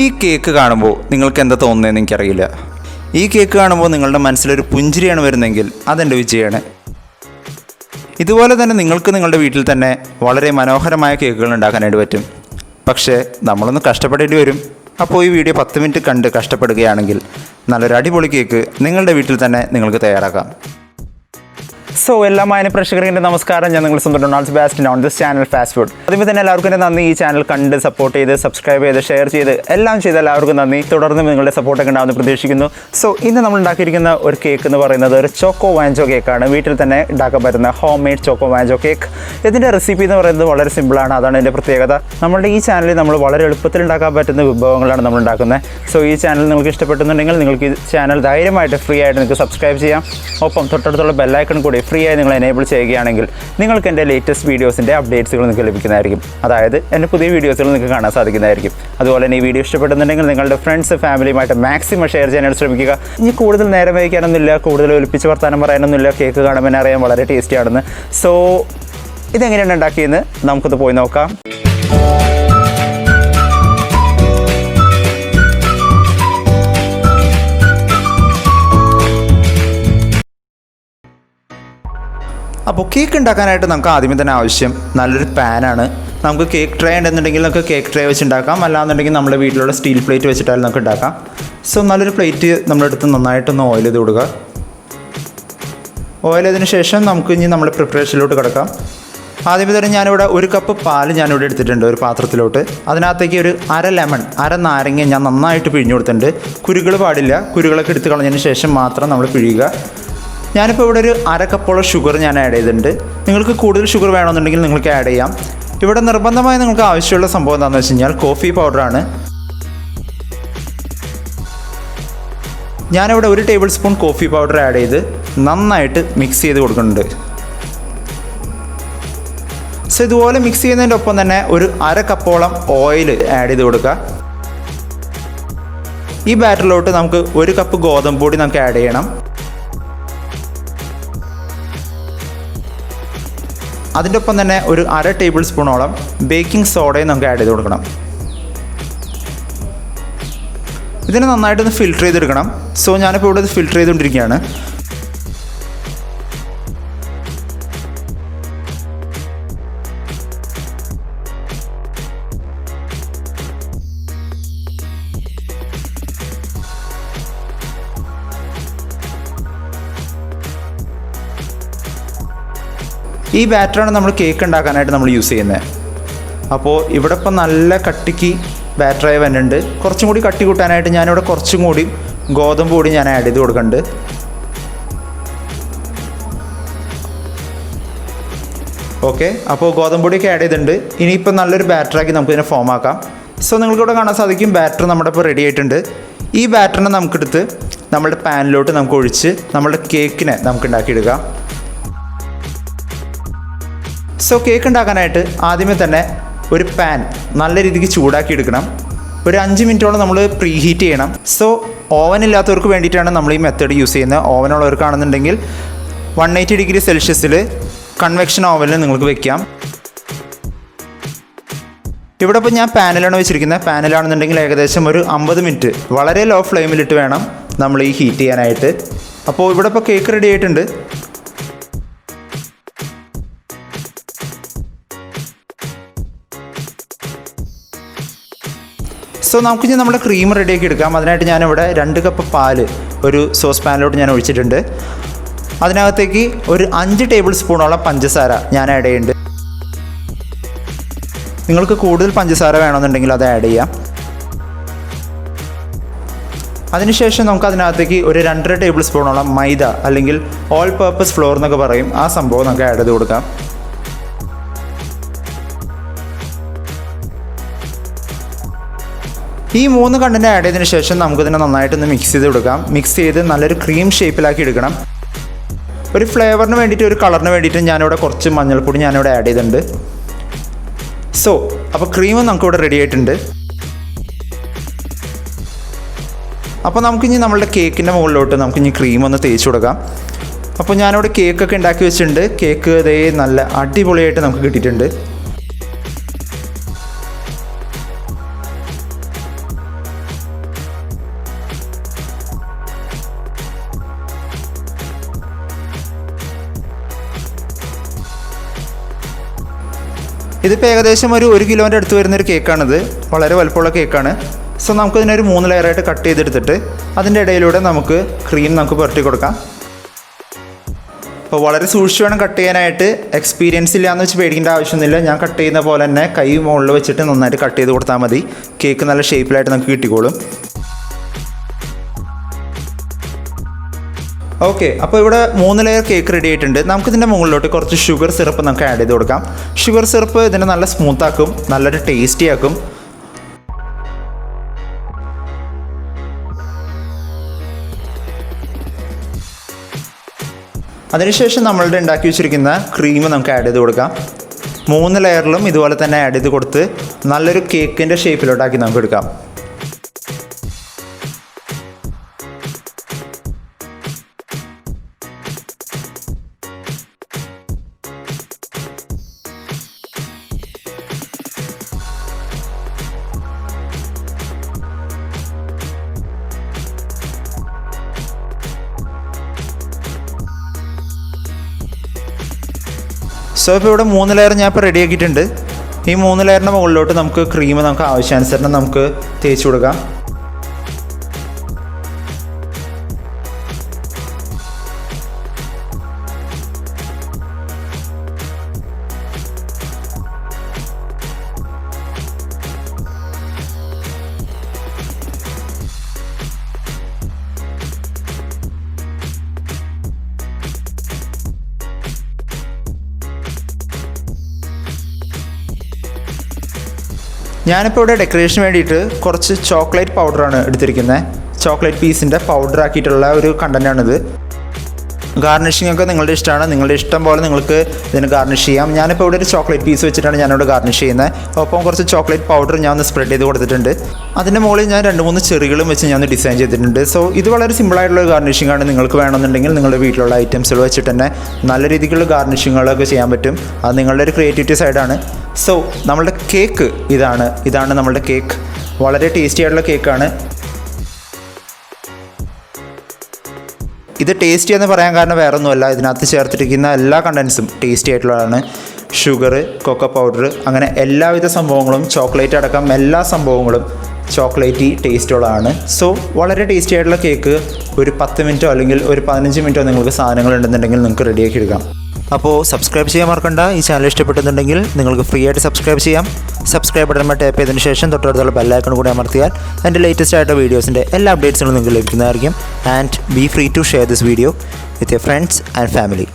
ഈ കേക്ക് കാണുമ്പോൾ നിങ്ങൾക്ക് എന്താ തോന്നുന്നതെന്ന് എനിക്കറിയില്ല. ഈ കേക്ക് കാണുമ്പോൾ നിങ്ങളുടെ മനസ്സിലൊരു പുഞ്ചിരിയാണ് വരുന്നതെങ്കിൽ അതെൻ്റെ വിജയമാണ്. ഇതുപോലെ തന്നെ നിങ്ങൾക്ക് നിങ്ങളുടെ വീട്ടിൽ തന്നെ വളരെ മനോഹരമായ കേക്കുകൾ ഉണ്ടാക്കാനായിട്ട് പറ്റും. പക്ഷേ നമ്മളൊന്ന് കഷ്ടപ്പെടേണ്ടി വരും. അപ്പോൾ ഈ വീഡിയോ 10 മിനിറ്റ് കണ്ട് കഷ്ടപ്പെടുകയാണെങ്കിൽ നല്ലൊരു അടിപൊളി കേക്ക് നിങ്ങളുടെ വീട്ടിൽ തന്നെ നിങ്ങൾക്ക് തയ്യാറാക്കാം. സോ എല്ലാ മാന്യ പ്രേക്ഷകരുടെ നമസ്കാരം. ഞാൻ നിങ്ങൾ സ്വന്തം Sebastian on this channel fast food. അതുപോലെ തന്നെ എല്ലാവർക്കും തന്നെ നന്ദി. ഈ ചാനൽ കണ്ട് സപ്പോർട്ട് ചെയ്ത് സബ്സ്ക്രൈബ് ചെയ്ത് ഷെയർ ചെയ്ത് എല്ലാം ചെയ്ത് എല്ലാവർക്കും നന്ദി. തുടർന്ന് നിങ്ങളുടെ സപ്പോർട്ടൊക്കെ ഉണ്ടാകുമെന്ന് പ്രതീക്ഷിക്കുന്നു. സോ ഇന്ന് നമ്മൾ ഉണ്ടാക്കിയിരിക്കുന്ന ഒരു കേക്ക് എന്ന് പറയുന്നത് ഒരു ചോക്കോ വാഞ്ചോ കേക്കാണ്. വീട്ടിൽ തന്നെ ഉണ്ടാക്കാൻ പറ്റുന്ന ഹോം മെയ്ഡ് ചോക്കോ വാഞ്ചോ കേക്ക്. ഇതിൻ്റെ റെസിപ്പി എന്ന് പറയുന്നത് വളരെ സിമ്പിളാണ്. അതാണ് ഇതിൻ്റെ പ്രത്യേകത. നമ്മുടെ ഈ ചാനലിൽ നമ്മൾ വളരെ എളുപ്പത്തിൽ ഉണ്ടാക്കാൻ പറ്റുന്ന വിഭവങ്ങളാണ് നമ്മൾ ഉണ്ടാക്കുന്നത്. സോ ഈ ചാനൽ നിങ്ങൾക്ക് ഇഷ്ടപ്പെടുന്നുണ്ടെങ്കിൽ നിങ്ങൾക്ക് ഈ ചാനൽ ധൈര്യമായിട്ട് ഫ്രീ ആയിട്ട് നിങ്ങൾക്ക് സബ്സ്ക്രൈബ് ചെയ്യാം. ഒപ്പം തൊട്ടടുത്തുള്ള ബെല്ലൈക്കൺ കൂടി ഫ്രീ ആയി നിങ്ങൾ എനേബിൾ ചെയ്യുകയാണെങ്കിൽ നിങ്ങൾക്ക് എൻ്റെ ലേറ്റസ്റ്റ് വീഡിയോസിൻ്റെ അപ്ഡേറ്റ്സുകൾ നിങ്ങൾക്ക് ലഭിക്കുന്നതായിരിക്കും. അതായത് എൻ്റെ പുതിയ വീഡിയോസുകൾ നിങ്ങൾക്ക് കാണാൻ സാധിക്കുന്നതായിരിക്കും. അതുപോലെ തന്നെ ഈ വീഡിയോ ഇഷ്ടപ്പെടുന്നുണ്ടെങ്കിൽ നിങ്ങളുടെ ഫ്രണ്ട്സ് ഫാമിലിയുമായിട്ട് മാക്സിമം ഷെയർ ചെയ്യാനായിട്ട് ശ്രമിക്കുക. ഇനി കൂടുതൽ നേരം വയ്ക്കാനൊന്നുമില്ല, കൂടുതൽ ഒലിപ്പിച്ച് വർത്താനം പറയാനൊന്നുമില്ല. കേക്ക് കാണുമ്പോൾ അറിയാൻ വളരെ ടേസ്റ്റി ആണെന്ന്. സോ ഇതെങ്ങനെയാണ് ഉണ്ടാക്കിയെന്ന് നമുക്കൊന്ന് പോയി നോക്കാം. അപ്പോൾ കേക്ക് ഉണ്ടാക്കാനായിട്ട് നമുക്ക് ആദ്യമേ തന്നെ ആവശ്യം നല്ലൊരു പാനാണ്. നമുക്ക് കേക്ക് ട്രേ ഉണ്ടെന്നുണ്ടെങ്കിൽ നമുക്ക് കേക്ക് ട്രേ വെച്ച് ഉണ്ടാക്കാം. അല്ലാന്നുണ്ടെങ്കിൽ നമ്മുടെ വീട്ടിലുള്ള സ്റ്റീൽ പ്ലേറ്റ് വെച്ചിട്ടാലും നമുക്ക് ഉണ്ടാക്കാം. സോ നല്ലൊരു പ്ലേറ്റ് നമ്മളെടുത്ത് നന്നായിട്ടൊന്ന് ഓയിൽ ചെയ്ത് കൊടുക്കുക. ഓയിൽ ചെയ്തതിന് ശേഷം നമുക്ക് ഇനി നമ്മുടെ പ്രിപ്പറേഷനിലോട്ട് കിടക്കാം. ആദ്യമേ തന്നെ ഞാനിവിടെ 1 കപ്പ് പാല് ഞാനിവിടെ എടുത്തിട്ടുണ്ട് ഒരു പാത്രത്തിലോട്ട്. അതിനകത്തേക്ക് ഒരു അര നാരങ്ങ ഞാൻ നന്നായിട്ട് പിഴിഞ്ഞു കൊടുത്തിട്ടുണ്ട്. കുരുകൾ പാടില്ല. കുരുകളൊക്കെ എടുത്ത് കളഞ്ഞതിന് ശേഷം മാത്രം നമ്മൾ പിഴിയുക. ഞാനിപ്പോൾ ഇവിടെ ഒരു 1/2 കപ്പോളം ഷുഗർ ഞാൻ ആഡ് ചെയ്തിട്ടുണ്ട്. നിങ്ങൾക്ക് കൂടുതൽ ഷുഗർ വേണമെന്നുണ്ടെങ്കിൽ നിങ്ങൾക്ക് ആഡ് ചെയ്യാം. ഇവിടെ നിർബന്ധമായി നിങ്ങൾക്ക് ആവശ്യമുള്ള സംഭവം എന്താണെന്ന് വെച്ച് കഴിഞ്ഞാൽ കോഫി പൗഡറാണ്. ഞാനിവിടെ 1 table spoon coffee powder add ചെയ്ത് നന്നായിട്ട് മിക്സ് ചെയ്ത് കൊടുക്കുന്നുണ്ട്. സോ ഇതുപോലെ മിക്സ് ചെയ്യുന്നതിൻ്റെ ഒപ്പം തന്നെ ഒരു 1/2 കപ്പോളം ഓയിൽ ആഡ് ചെയ്ത് കൊടുക്കുക. ഈ ബാറ്ററിലോട്ട് നമുക്ക് 1 കപ്പ് ഗോതമ്പ് പൊടി നമുക്ക് ആഡ് ചെയ്യണം. അതിൻ്റെ ഒപ്പം തന്നെ ഒരു 1/2 ടേബിൾ സ്പൂണോളം ബേക്കിംഗ് സോഡയും നമുക്ക് ആഡ് ചെയ്ത് കൊടുക്കണം. ഇതിനെ നന്നായിട്ടൊന്ന് ഫിൽറ്റർ ചെയ്തെടുക്കണം. സോ ഞാനിപ്പോൾ ഇവിടെ ഫിൽറ്റർ ചെയ്തുകൊണ്ടിരിക്കുകയാണ്. ഈ ബാറ്ററാണ് നമ്മൾ കേക്ക് ഉണ്ടാക്കാനായിട്ട് നമ്മൾ യൂസ് ചെയ്യുന്നത്. അപ്പോൾ ഇവിടെ ഇപ്പം നല്ല കട്ടിക്ക് ബാറ്ററായി വരുന്നുണ്ട്. കുറച്ചും കൂടി കട്ടി കൂട്ടാനായിട്ട് ഞാനിവിടെ കുറച്ചും കൂടി ഗോതമ്പ് പൊടി ഞാൻ ആഡ് ചെയ്ത് കൊടുക്കുന്നുണ്ട്. ഓക്കെ, അപ്പോൾ ഗോതമ്പ് പൊടിയൊക്കെ ആഡ് ചെയ്തിട്ടുണ്ട്. ഇനിയിപ്പോൾ നല്ലൊരു ബാറ്ററാക്കി നമുക്കിതിനെ ഫോം ആക്കാം. സോ നിങ്ങൾക്കിവിടെ കാണാൻ സാധിക്കും ബാറ്റർ നമ്മുടെ ഇപ്പോൾ റെഡി ആയിട്ടുണ്ട്. ഈ ബാറ്ററിനെ നമുക്കെടുത്ത് നമ്മുടെ പാനിലോട്ട് നമുക്ക് ഒഴിച്ച് നമ്മുടെ കേക്കിനെ നമുക്ക് ഉണ്ടാക്കിയെടുക്കാം. സോ കേക്ക് ഉണ്ടാക്കാനായിട്ട് ആദ്യമേ തന്നെ ഒരു പാൻ നല്ല രീതിക്ക് ചൂടാക്കി എടുക്കണം. ഒരു 5 മിനിറ്റോളം നമ്മൾ പ്രീ ഹീറ്റ് ചെയ്യണം. സോ ഓവൻ ഇല്ലാത്തവർക്ക് വേണ്ടിയിട്ടാണ് നമ്മൾ ഈ മെത്തേഡ് യൂസ് ചെയ്യുന്നത്. ഓവനുള്ളവർക്കാണെന്നുണ്ടെങ്കിൽ 180 ഡിഗ്രി സെൽഷ്യസിൽ കൺവെക്ഷൻ ഓവനിൽ നിങ്ങൾക്ക് വെക്കാം. ഇവിടെ ഇപ്പോൾ ഞാൻ പാനിലാണ് വെച്ചിരിക്കുന്നത്. പാനിലാണെന്നുണ്ടെങ്കിൽ ഏകദേശം ഒരു 50 മിനിറ്റ് വളരെ ലോ ഫ്ലെയിമിലിട്ട് വേണം നമ്മൾ ഈ ഹീറ്റ് ചെയ്യാനായിട്ട്. അപ്പോൾ ഇവിടെ ഇപ്പോൾ കേക്ക് റെഡി ആയിട്ടുണ്ട്. സോ നമുക്കിനി നമ്മുടെ ക്രീം റെഡിയാക്കി എടുക്കാം. അതിനായിട്ട് ഞാനിവിടെ 2 കപ്പ് പാല് ഒരു സോസ് പാനിലോട്ട് ഞാൻ ഒഴിച്ചിട്ടുണ്ട്. അതിനകത്തേക്ക് ഒരു 5 ടേബിൾ സ്പൂണോളം പഞ്ചസാര ഞാൻ ആഡ് ചെയ്യുന്നുണ്ട്. നിങ്ങൾക്ക് കൂടുതൽ പഞ്ചസാര വേണമെന്നുണ്ടെങ്കിൽ അത് ആഡ് ചെയ്യാം. അതിനുശേഷം നമുക്ക് അതിനകത്തേക്ക് ഒരു 2.5 ടേബിൾ സ്പൂണോളം മൈദ അല്ലെങ്കിൽ ഓൾ പർപ്പസ് ഫ്ലോർ എന്നൊക്കെ പറയും, ആ സംഭവം നമുക്ക് ആഡ് ചെയ്ത് കൊടുക്കാം. ഈ 3 കണ്ടന്റ് ആഡ് ചെയ്തതിന് ശേഷം നമുക്കിതിനെ നന്നായിട്ടൊന്ന് മിക്സ് ചെയ്ത് കൊടുക്കാം. മിക്സ് ചെയ്ത് നല്ലൊരു ക്രീം ഷേപ്പിലാക്കി എടുക്കണം. ഒരു ഫ്ലേവറിന് വേണ്ടിയിട്ട് ഒരു കളറിന് വേണ്ടിയിട്ട് ഞാനിവിടെ കുറച്ച് മഞ്ഞൾപ്പൊടി ഞാനിവിടെ ആഡ് ചെയ്തിട്ടുണ്ട്. സോ അപ്പോൾ ക്രീം നമുക്കിവിടെ റെഡി ആയിട്ടുണ്ട്. അപ്പോൾ നമുക്കിനി നമ്മളുടെ കേക്കിൻ്റെ മുകളിലോട്ട് നമുക്കിനി ക്രീം ഒന്ന് തേച്ച് കൊടുക്കാം. അപ്പോൾ ഞാനിവിടെ കേക്കൊക്കെ ഉണ്ടാക്കി വെച്ചിട്ടുണ്ട്. കേക്ക് ഇതേ നല്ല അടിപൊളിയായിട്ട് നമുക്ക് കിട്ടിയിട്ടുണ്ട്. ഇതിപ്പോൾ ഏകദേശം ഒരു കിലോൻ്റെ അടുത്ത് വരുന്നൊരു കേക്കാണിത്. വളരെ വലുപ്പമുള്ള കേക്കാണ്. സോ നമുക്കിതിനൊരു 3 ലെയറായിട്ട് കട്ട് ചെയ്തെടുത്തിട്ട് അതിൻ്റെ ഇടയിലൂടെ നമുക്ക് ക്രീം നമുക്ക് പുരട്ടി കൊടുക്കാം. അപ്പോൾ വളരെ സൂക്ഷിച്ച് വേണം കട്ട് ചെയ്യാനായിട്ട്. എക്സ്പീരിയൻസ് ഇല്ലയെന്ന് വെച്ച് പേടിക്കേണ്ട ആവശ്യമൊന്നുമില്ല. ഞാൻ കട്ട് ചെയ്യുന്ന പോലെ തന്നെ കൈ മുകളിൽ വെച്ചിട്ട് നന്നായിട്ട് കട്ട് ചെയ്ത് കൊടുത്താൽ മതി. കേക്ക് നല്ല ഷേപ്പിലായിട്ട് നമുക്ക് കിട്ടിക്കോളും. ഓക്കെ, അപ്പോൾ ഇവിടെ 3 ലെയർ കേക്ക് റെഡി ആയിട്ടുണ്ട്. നമുക്കിതിൻ്റെ മുകളിലോട്ട് കുറച്ച് ഷുഗർ സിറപ്പ് നമുക്ക് ആഡ് ചെയ്ത് കൊടുക്കാം. ഷുഗർ സിറപ്പ് ഇതിനെ നല്ല സ്മൂത്താക്കും, നല്ലൊരു ടേസ്റ്റി ആക്കും. അതിനുശേഷം നമ്മളുടെ ഉണ്ടാക്കി വെച്ചിരിക്കുന്ന ക്രീം നമുക്ക് ആഡ് ചെയ്ത് കൊടുക്കാം. 3 ലെയറിലും ഇതുപോലെ തന്നെ ആഡ് ചെയ്ത് കൊടുത്ത് നല്ലൊരു കേക്കിൻ്റെ ഷേപ്പിലോട്ടാക്കി നമുക്ക് എടുക്കാം. സോ ഇപ്പോൾ ഇവിടെ 3 ലെയർ ഞാൻ ഇപ്പോൾ റെഡി ആക്കിയിട്ടുണ്ട്. ഈ 3 ലെയറിൻ്റെ മുകളിലോട്ട് നമുക്ക് ക്രീം നമുക്ക് ആവശ്യാനുസരണം നമുക്ക് തേച്ച് കൊടുക്കാം. ഞാനിപ്പോൾ ഇവിടെ ഡെക്കറേഷന് വേണ്ടിയിട്ട് കുറച്ച് ചോക്ലേറ്റ് പൗഡറാണ് എടുത്തിരിക്കുന്നത്. ചോക്ലേറ്റ് പീസിൻ്റെ പൗഡർ ആക്കിയിട്ടുള്ള ഒരു കണ്ടൻറ്റാണിത്. ഗാർണിഷിംഗ് ഒക്കെ നിങ്ങളുടെ ഇഷ്ടമാണ്. നിങ്ങളുടെ ഇഷ്ടം പോലെ നിങ്ങൾക്ക് ഇതിന് ഗാർണിഷ് ചെയ്യാം. ഞാനിപ്പോൾ ഇവിടെ ഒരു ചോക്ലേറ്റ് പീസ് വെച്ചിട്ടാണ് ഞാനിവിടെ ഗാർണിഷ് ചെയ്യുന്നത്. ഒപ്പം കുറച്ച് ചോക്ലേറ്റ് പൗഡർ ഞാൻ ഒന്ന് സ്പ്രെഡ് ചെയ്ത് കൊടുത്തിട്ടുണ്ട്. അതിൻ്റെ മുകളിൽ ഞാൻ 2-3 ചെറികളും വെച്ച് ഞാൻ ഡിസൈൻ ചെയ്തിട്ടുണ്ട്. സോ ഇത് വളരെ സിമ്പിളായിട്ടുള്ള ഗാർണിഷിംഗ് ആണ്. നിങ്ങൾക്ക് വേണമെന്നുണ്ടെങ്കിൽ നിങ്ങളുടെ വീട്ടിലുള്ള ഐറ്റംസുകൾ വെച്ചിട്ട് തന്നെ നല്ല രീതിക്കുള്ള ഗാർണിഷിങ്ങുകളൊക്കെ ചെയ്യാൻ പറ്റും. അത് നിങ്ങളുടെ ഒരു ക്രിയേറ്റിവിറ്റി സൈഡാണ്. സോ നമ്മളുടെ കേക്ക് ഇതാണ് നമ്മളുടെ കേക്ക്. വളരെ ടേസ്റ്റി ആയിട്ടുള്ള കേക്കാണ്. ഇത് ടേസ്റ്റി എന്ന് പറയാൻ കാരണം വേറെ ഒന്നുമല്ല, ഇതിനകത്ത് ചേർത്തിരിക്കുന്ന എല്ലാ കണ്ടൻസും ടേസ്റ്റി ആയിട്ടുള്ളതാണ്. ഷുഗർ, കൊക്കോ പൗഡർ, അങ്ങനെ എല്ലാവിധ സംഭവങ്ങളും, ചോക്ലേറ്റ് അടക്കം എല്ലാ സംഭവങ്ങളും ചോക്ലേറ്റി ടേസ്റ്റുള്ളതാണ്. സോ വളരെ ടേസ്റ്റി ആയിട്ടുള്ള കേക്ക് ഒരു 10 മിനിറ്റോ അല്ലെങ്കിൽ ഒരു 15 മിനിറ്റോ നിങ്ങൾക്ക് സാധനങ്ങൾ ഉണ്ടെന്നുണ്ടെങ്കിൽ നിങ്ങൾക്ക് റെഡിയാക്കി എടുക്കാം. അപ്പോൾ സബ്സ്ക്രൈബ് ചെയ്യാൻ മറക്കണ്ട. ഈ ചാനൽ ഇഷ്ടപ്പെടുന്നുണ്ടെങ്കിൽ നിങ്ങൾക്ക് ഫ്രീ ആയിട്ട് സബ്സ്ക്രൈബ് ചെയ്യാം. സബ്സ്ക്രൈബ് ബട്ടൺ ടാപ്പ് ചെയ്തതിന് ശേഷം തൊട്ടടുത്തുള്ള ബെല്ലൈക്കൺ കൂടി അമർത്തിയാൽ എൻ്റെ ലേറ്റസ്റ്റ് ആയിട്ട് വീഡിയോസിൻ്റെ എല്ലാ അപ്ഡേറ്റ്സുകളും നിങ്ങൾക്ക് ലഭിക്കുന്നതായിരിക്കും. And be free to share this video with your friends and family.